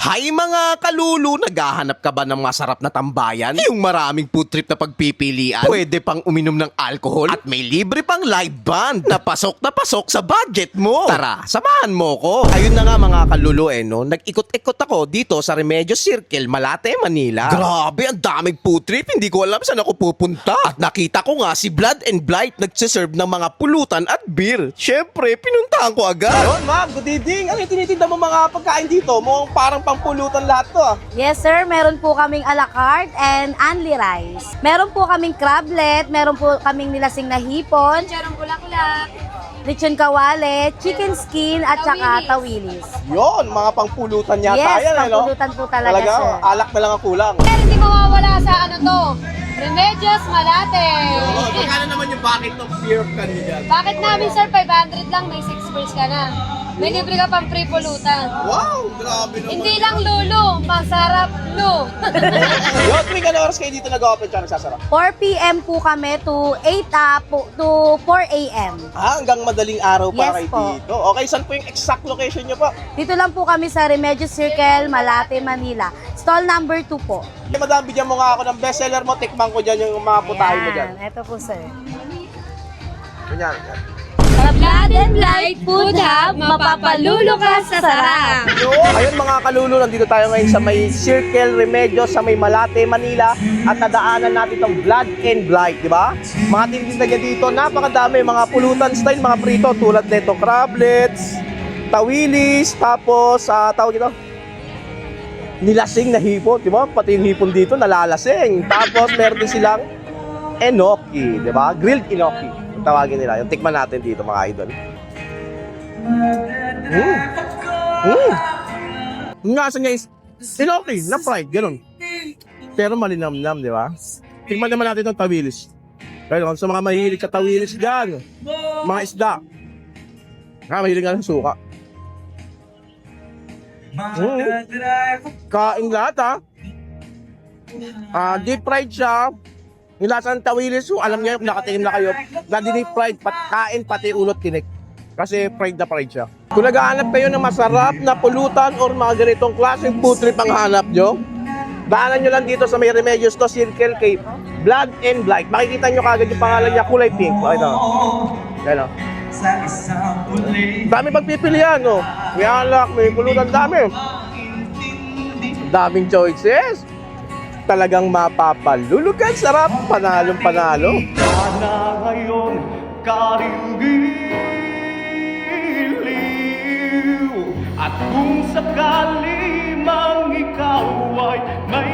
Hay mga kalulu, naghahanap ka ba ng masarap na tambayan? Yung maraming food trip na pagpipilian? Pwede pang uminom ng alcohol? At may libre pang live band na pasok sa budget mo. Tara, samahan mo ko. Ayun na nga mga kalulu no? Nag-ikot-ikot ako dito sa Remedios Circle, Malate, Manila. Grabe, ang daming food trip. Hindi ko alam saan ako pupunta. At nakita ko nga si Blood and Blight nagsiserve ng mga pulutan at beer. Syempre, pinuntahan ko agad. Ayun ma'am, good evening. Ano yung tinitinda mo mga pagkain dito? Mukhang parang pangpulutan lahat to ah. Yes sir, meron po kaming a la carte and only rice. Meron po kaming crablet, meron po kaming nilasing na hipon, Charong bulaklak. lechon kawale, chicken skin at saka tawilis. Yon, mga pangpulutan yata Yes, yan, no? pangpulutan po talaga, Talaga, sir. alak na lang ang kulang. Pero hindi mawawala sa ano to, Remedios Malate. Magkano naman yung bucket of beer kanina dyan? Bakit namin sir, 500 lang, may 6 beers ka na. May libre ka pang free pulutan. Wow, grabe naman. Hindi lang lulo, masarap lu. Yon, tuwing ano oras kayo dito nag-open siya, nagsasarap? 4 p.m. po kami to 4 a.m. Ah, hanggang madaling araw pa Yes kayo po. dito. Okay, saan po yung exact location nyo po? Dito lang po kami sa Remedios Circle, Malate, Manila. Stall number 2 po. Madam, bigyan mo nga ako ng bestseller mo, tikman ko dyan yung mga putahe mo dyan. Ito po sir. Ganyan. Blood and Blight Food Hub, mapapalulo ka sa sarap. Ayun mga kalulu, nandito tayo ngayon sa may Circle Remedios sa may Malate, Manila at nadaanan natin itong Blood and Blight, di ba? Mga tintinda niya dito, napakadami, mga pulutan style, mga prito tulad nito, crablets, tawilis, tapos tawag ito, nilasing na hipon, di ba? Pati yung hipon dito nalalasing. Tapos meron din silang enoki, di ba? Grilled enoki. Tawagin nila. Yung tikman natin dito mga idol. Nga sa niya is enoki na fried, ganun. Pero malinamnam, di ba? Tikman naman natin itong tawilis. Kaya sa mga mahilig ka tawilis dyan, mga isda. Mahilig ka ng suka. Kain lahat ha. Deep fried siya. Yung lasa ng tawilis, alam niya, nakatingin na kayo, na deep fried, kain pati ulot tinik. Kasi fried na fried siya. Kung naghahanap kayo ng masarap na pulutan or mga ganitong klaseng food trip ang hanap nyo, daanan nyo lang dito sa may Remedios to Circle kay Blood and Blight. Makikita nyo kagad yung pangalan niya, kulay pink. Ito. Yan o. Dami pagpipilian, no? May alak, may pulutan, dami. Daming choices. Talagang mapapalulugan, sarap, panalong panalo. Sana ngayon karinggiliw. At kung sakali mang ikaw ay may